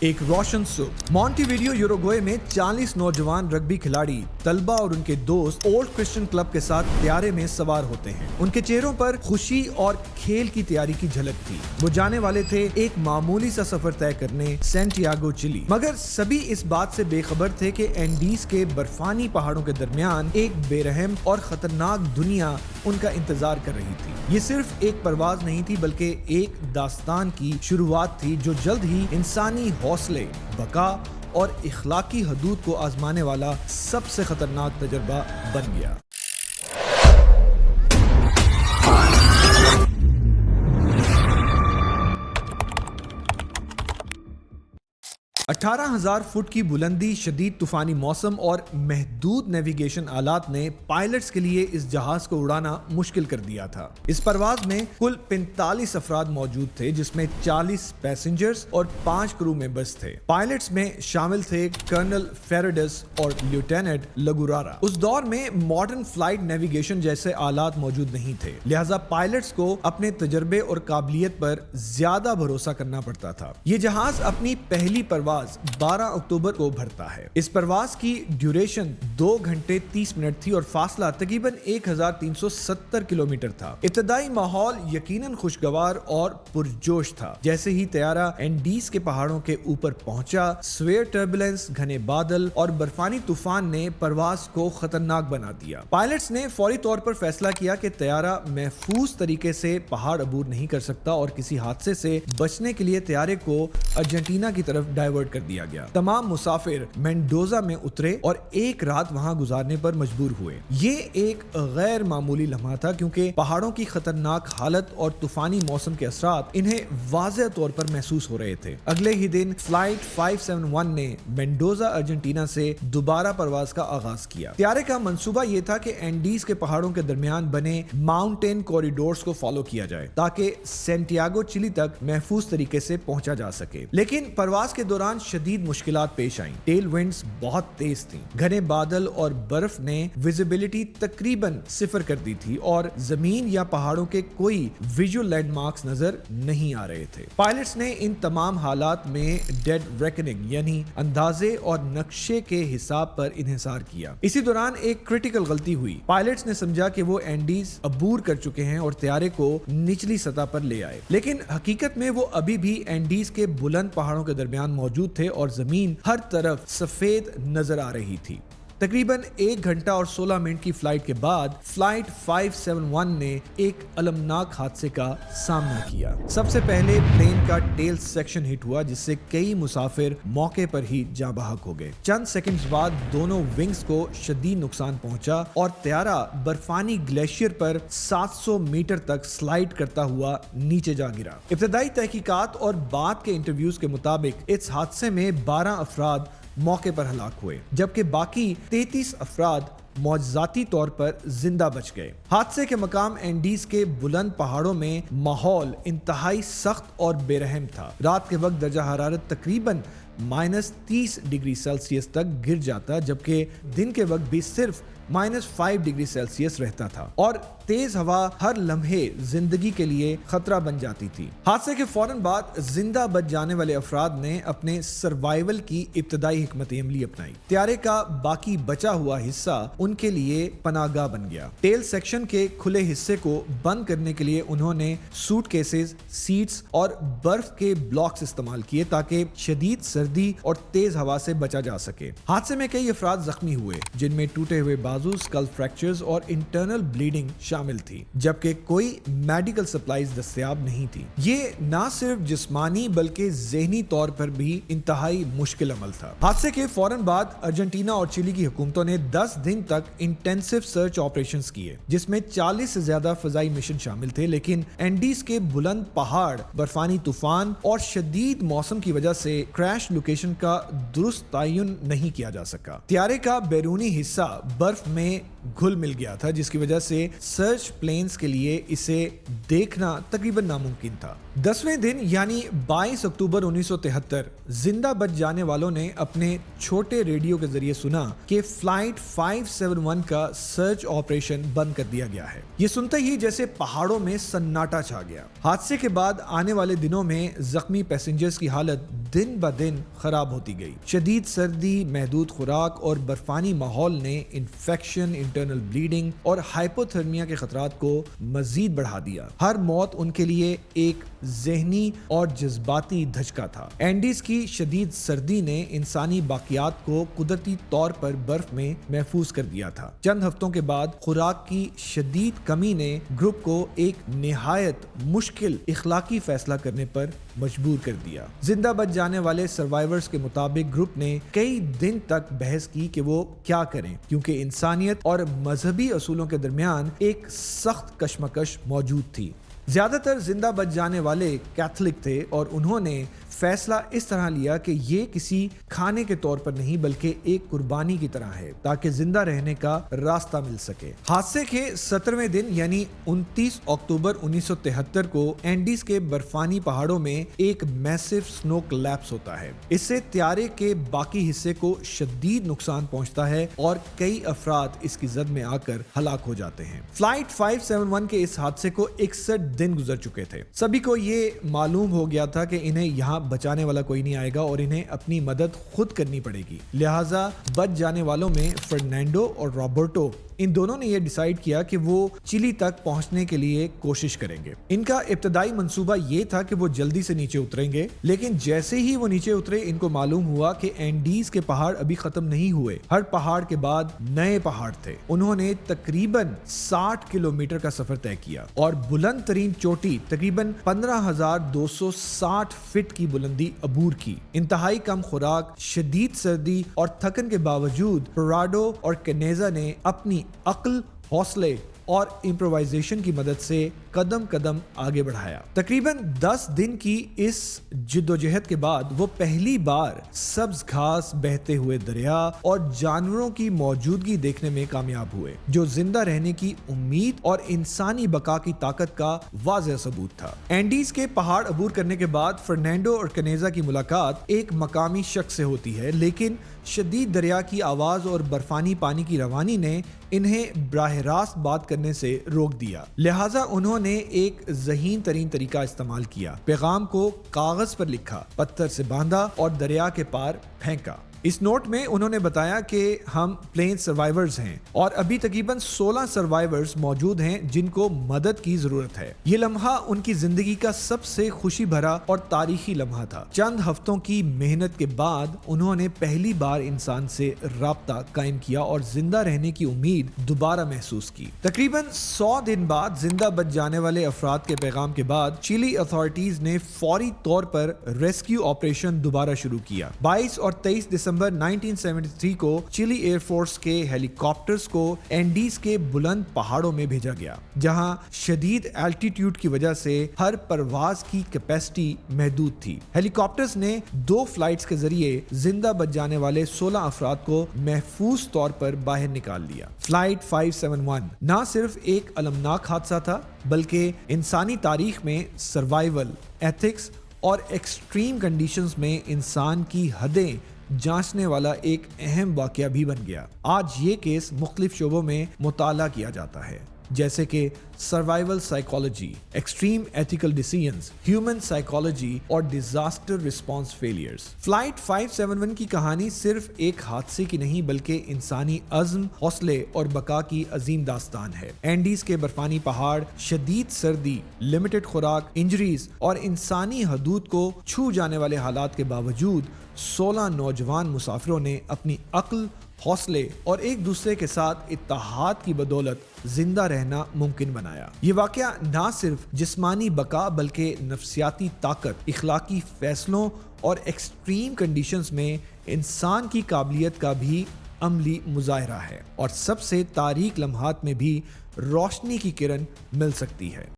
ایک روشن صبح مونٹیویڈیو یوروگوئے میں 40 نوجوان رگبی کھلاڑی طلبہ اور ان کے دوست اولڈ کرسچن کلب کے ساتھ طیارے میں سوار ہوتے ہیں۔ ان کے چہروں پر خوشی اور کھیل کی تیاری کی جھلک تھی۔ وہ جانے والے تھے ایک معمولی سا سفر طے کرنے سینٹیاگو چلی، مگر سبھی اس بات سے بے خبر تھے کہ اینڈیز کے برفانی پہاڑوں کے درمیان ایک بے رحم اور خطرناک دنیا ان کا انتظار کر رہی تھی۔ یہ صرف ایک پرواز نہیں تھی بلکہ ایک داستان کی شروعات تھی جو جلد ہی انسانی حوصلے، بقا اور اخلاقی حدود کو آزمانے والا سب سے خطرناک تجربہ بن گیا۔ 18,000 فٹ کی بلندی، شدید طوفانی موسم اور محدود نیویگیشن آلات نے پائلٹس کے لیے اس جہاز کو اڑانا مشکل کر دیا تھا۔ اس پرواز میں کل 45 افراد موجود تھے، جس میں 40 پیسنجرز اور 5 کرو ممبرز تھے۔ پائلٹس میں شامل تھے کرنل فیرڈس اور لیوٹیننٹ لگورارا۔ اس دور میں ماڈرن فلائٹ نیویگیشن جیسے آلات موجود نہیں تھے، لہٰذا پائلٹس کو اپنے تجربے اور قابلیت پر زیادہ بھروسہ کرنا پڑتا تھا۔ یہ جہاز اپنی پہلی پرواز 12 اکتوبر کو بھرتا ہے۔ اس پرواز کی ڈیوریشن 2 گھنٹے 30 منٹ تھی اور فاصلہ تقریباً 1370 کلومیٹر تھا۔ ابتدائی ماحول یقیناً خوشگوار اور پرجوش تھا۔ جیسے ہی طیارہ اینڈیز کے پہاڑوں کے اوپر پہنچا، سویر ٹربولینس، گھنے بادل اور برفانی طوفان نے پرواز کو خطرناک بنا دیا۔ پائلٹس نے فوری طور پر فیصلہ کیا کہ طیارہ محفوظ طریقے سے پہاڑ عبور نہیں کر سکتا اور کسی حادثے سے بچنے کے لیے طیارے کو ارجنٹینا کی طرف ڈائیورٹ کر دیا گیا۔ تمام مسافر مینڈوزا میں اترے اور ایک رات وہاں گزارنے پر مجبور ہوئے۔ یہ ایک غیر معمولی لمحہ تھا کیونکہ پہاڑوں کی خطرناک حالت اور طوفانی موسم کے اثرات انہیں واضح طور پر محسوس ہو رہے تھے۔ اگلے ہی دن فلائٹ 571 نے مینڈوزا ارجنٹینا سے دوبارہ پرواز کا آغاز کیا۔ طیارے کا منصوبہ یہ تھا کہ اینڈیز کے پہاڑوں کے درمیان بنے ماؤنٹین کوریڈورز کو فالو کیا جائے تاکہ سینٹیاگو چلی تک محفوظ طریقے سے پہنچا جا سکے، لیکن پرواز کے دوران شدید مشکلات پیش آئیں۔ ٹیل ونڈز بہت تیز تھیں، گھنے بادل اور برف نے ویزیبلٹی تقریباً صفر کر دی تھی اور زمین یا پہاڑوں کے کوئی ویژول لینڈ مارکس نظر نہیں آ رہے تھے۔ پائلٹس نے ان تمام حالات میں ڈیڈ ریکننگ یعنی اندازے اور نقشے کے حساب پر انحصار کیا۔ اسی دوران ایک کریٹیکل غلطی ہوئی۔ پائلٹس نے سمجھا کہ وہ اینڈیز عبور کر چکے ہیں اور طیارے کو نچلی سطح پر لے آئے، لیکن حقیقت میں وہ ابھی بھی اینڈیز کے بلند پہاڑوں کے درمیان موجود تھے اور زمین ہر طرف سفید نظر آ رہی تھی۔ تقریباً 1 گھنٹہ اور 16 منٹ کی فلائٹ کے بعد فلائٹ 571 نے ایک المناک حادثے کا سامنا کیا۔ سب سے پہلے پلین کا ٹیل سیکشن ہٹ ہوا جس سے کئی مسافر موقع پر ہی جاں بحق ہو گئے۔ چند سیکنڈز بعد دونوں ونگز کو شدید نقصان پہنچا اور طیارہ برفانی گلیشیئر پر 700 میٹر تک سلائیڈ کرتا ہوا نیچے جا گرا۔ ابتدائی تحقیقات اور بعد کے انٹرویوز کے مطابق اس حادثے میں 12 افراد موقع پر ہلاک ہوئے، جبکہ باقی 33 افراد معجزاتی طور پر زندہ بچ گئے۔ حادثے کے مقام اینڈیز کے بلند پہاڑوں میں ماحول انتہائی سخت اور بے رحم تھا۔ رات کے وقت درجہ حرارت تقریباً -30 ڈگری سیلسیس تک گر جاتا، جبکہ دن کے وقت بھی صرف -5 ڈگری سیلسیس رہتا تھا اور تیز ہوا ہر لمحے زندگی کے لیے خطرہ بن جاتی تھی۔ حادثے کے فوراً بعد زندہ بچ جانے والے افراد نے اپنے سروائیول کی ابتدائی حکمت عملی اپنائی۔ طیارے کا باقی بچا ہوا حصہ ان کے لیے پناہ گاہ بن گیا۔ ٹیل سیکشن کے کھلے حصے کو بند کرنے کے لیے انہوں نے سوٹ کیسز، سیٹس اور برف کے بلاکس استعمال کیے تاکہ شدید سردی اور تیز ہوا سے بچا جا سکے۔ حادثے میں کئی افراد زخمی ہوئے، جن میں ٹوٹے ہوئے بازو، اسکل فریکچرز اور انٹرنل بلیڈنگ شامل تھی، جبکہ کوئی میڈیکل سپلائیز دستیاب نہیں تھی۔ یہ نہ صرف جسمانی بلکہ ذہنی طور پر بھی انتہائی مشکل عمل تھا۔ حادثے کے فوراً بعد ارجنٹینا اور چلی کی حکومتوں نے 10 دن تک انٹینسو سرچ آپریشنز کیے، جس میں 40 سے زیادہ فضائی مشن شامل تھے، لیکن اینڈیز کے بلند پہاڑ، برفانی طوفان اور شدید موسم کی وجہ سے کریش لوکیشن کا درست تعین نہیں کیا جا سکا۔ طیارے کا بیرونی حصہ برف میں گھل مل گیا تھا، جس کی وجہ سے سرچ پلینز کے لیے اسے دیکھنا تقریباً ناممکن تھا۔ 10ویں دن یعنی 22 اکتوبر 1973 زندہ بچ جانے والوں نے اپنے چھوٹے ریڈیو کے ذریعے سنا کہ فلائٹ 571 کا سرچ آپریشن بند کر دیا گیا ہے۔ یہ سنتے ہی جیسے پہاڑوں میں سناٹا چھا گیا۔ حادثے کے بعد آنے والے دنوں میں زخمی پیسنجرز کی حالت دن بہ دن خراب ہوتی گئی۔ شدید سردی، محدود خوراک اور برفانی ماحول نے انفیکشن، انٹرنل بلیڈنگ اور ہائپوتھرمیا کے خطرات کو مزید بڑھا دیا۔ ہر موت ان کے لیے ایک ذہنی اور جذباتی دھچکا تھا۔ اینڈیز کی شدید سردی نے انسانی باقیات کو قدرتی طور پر برف میں محفوظ کر دیا تھا۔ چند ہفتوں کے بعد خوراک کی شدید کمی نے گروپ کو ایک نہایت مشکل اخلاقی فیصلہ کرنے پر مجبور کر دیا۔ زندہ بچ جانے والے سروائیورز کے مطابق گروپ نے کئی دن تک بحث کی کہ وہ کیا کریں، کیونکہ انسانیت اور مذہبی اصولوں کے درمیان ایک سخت کشمکش موجود تھی۔ زیادہ تر زندہ بچ جانے والے کیتھولک تھے اور انہوں نے فیصلہ اس طرح لیا کہ یہ کسی کھانے کے طور پر نہیں بلکہ ایک قربانی کی طرح ہے تاکہ زندہ رہنے کا راستہ مل سکے۔ حادثے کے 17ویں دن یعنی 29 اکتوبر 1973 کو اینڈیز کے برفانی پہاڑوں میں ایک میسو سنو کلیپس ہوتا ہے۔ اس سے طیارے کے باقی حصے کو شدید نقصان پہنچتا ہے اور کئی افراد اس کی زد میں آ کر ہلاک ہو جاتے ہیں۔ فلائٹ 571 کے اس حادثے کو 61 دن گزر چکے تھے۔ سبھی کو یہ معلوم ہو گیا تھا کہ انہیں یہاں بچانے والا کوئی نہیں آئے گا اور انہیں اپنی مدد خود کرنی پڑے گی۔ لہٰذا بچ جانے والوں میں فرنینڈو اور رابرٹو، ان دونوں نے یہ ڈیسائیڈ کیا کہ وہ چلی تک پہنچنے کے لیے کوشش کریں گے۔ ان کا ابتدائی منصوبہ یہ تھا کہ وہ جلدی سے نیچے اتریں گے، لیکن جیسے ہی وہ نیچے اترے ان کو معلوم ہوا کہ اینڈیز کے پہاڑ ابھی ختم نہیں ہوئے۔ ہر پہاڑ کے بعد نئے پہاڑ تھے۔ انہوں نے تقریباً 60 کلومیٹر کا سفر طے کیا اور بلند ترین چوٹی تقریباً 15,260 فٹ کی بلندی عبور کی۔ انتہائی کم خوراک، شدید سردی اور تھکن کے باوجود پراڈو اور کینیزا نے اپنی عقل، حوصلے اور امپرووائزیشن کی مدد سے قدم قدم آگے بڑھایا۔ تقریباً 10 دن کی اس جدوجہد کے بعد وہ پہلی بار سبز گھاس، بہتے ہوئے دریا اور جانوروں کی موجودگی دیکھنے میں کامیاب ہوئے، جو زندہ رہنے کی امید اور انسانی بقا کی طاقت کا واضح ثبوت تھا۔ اینڈیز کے پہاڑ عبور کرنے کے بعد فرنینڈو اور کینیزا کی ملاقات ایک مقامی شخص سے ہوتی ہے، لیکن شدید دریا کی آواز اور برفانی پانی کی روانی نے انہیں براہ راست بات کرنے سے روک دیا۔ لہٰذا انہوں نے ایک ذہین ترین طریقہ استعمال کیا۔ پیغام کو کاغذ پر لکھا، پتھر سے باندھا اور دریا کے پار پھینکا۔ اس نوٹ میں انہوں نے بتایا کہ ہم پلین سروائیورز ہیں اور ابھی تقریباً 16 سروائیورز موجود ہیں جن کو مدد کی ضرورت ہے۔ یہ لمحہ ان کی زندگی کا سب سے خوشی بھرا اور تاریخی لمحہ تھا۔ چند ہفتوں کی محنت کے بعد انہوں نے پہلی بار انسان سے رابطہ قائم کیا اور زندہ رہنے کی امید دوبارہ محسوس کی۔ تقریباً 100 دن بعد زندہ بچ جانے والے افراد کے پیغام کے بعد چیلی اتھارٹیز نے فوری طور پر ریسکیو آپریشن دوبارہ شروع کیا۔ 22 اور 23 دسمبر 1973 کو چلی ایئر فورس کے ہیلی کاپٹرز کو اینڈیز کے بلند پہاڑوں میں بھیجا گیا، جہاں شدید الٹیٹیوڈ کی وجہ سے ہر پرواز کی کیپیسٹی محدود تھی۔ ہیلی کاپٹرز نے 2 فلائٹس کے ذریعے زندہ بچ جانے والے 16 افراد کو محفوظ طور پر باہر نکال لیا۔ فلائٹ 571 نہ صرف ایک المناک حادثہ تھا بلکہ انسانی تاریخ میں سروائیول، ایتھکس اور ایکسٹریم کنڈیشنز میں انسان کی حدیں جانچنے والا ایک اہم واقعہ بھی بن گیا۔ آج یہ کیس مختلف شعبوں میں مطالعہ کیا جاتا ہے، جیسے کہ survival psychology, extreme ethical decisions, human psychology اور ڈیزاسٹر رسپانس فیلیئرز۔ فلائٹ 571 کی کہانی صرف ایک حادثے کی نہیں بلکہ انسانی عزم، حوصلے اور بقا کی عظیم داستان ہے۔ اینڈیز کے برفانی پہاڑ، شدید سردی، لمیٹڈ خوراک، انجریز اور انسانی حدود کو چھو جانے والے حالات کے باوجود 16 نوجوان مسافروں نے اپنی عقل، حوصلے اور ایک دوسرے کے ساتھ اتحاد کی بدولت زندہ رہنا ممکن بنایا۔ یہ واقعہ نہ صرف جسمانی بقا بلکہ نفسیاتی طاقت، اخلاقی فیصلوں اور ایکسٹریم کنڈیشنز میں انسان کی قابلیت کا بھی عملی مظاہرہ ہے، اور سب سے تاریک لمحات میں بھی روشنی کی کرن مل سکتی ہے۔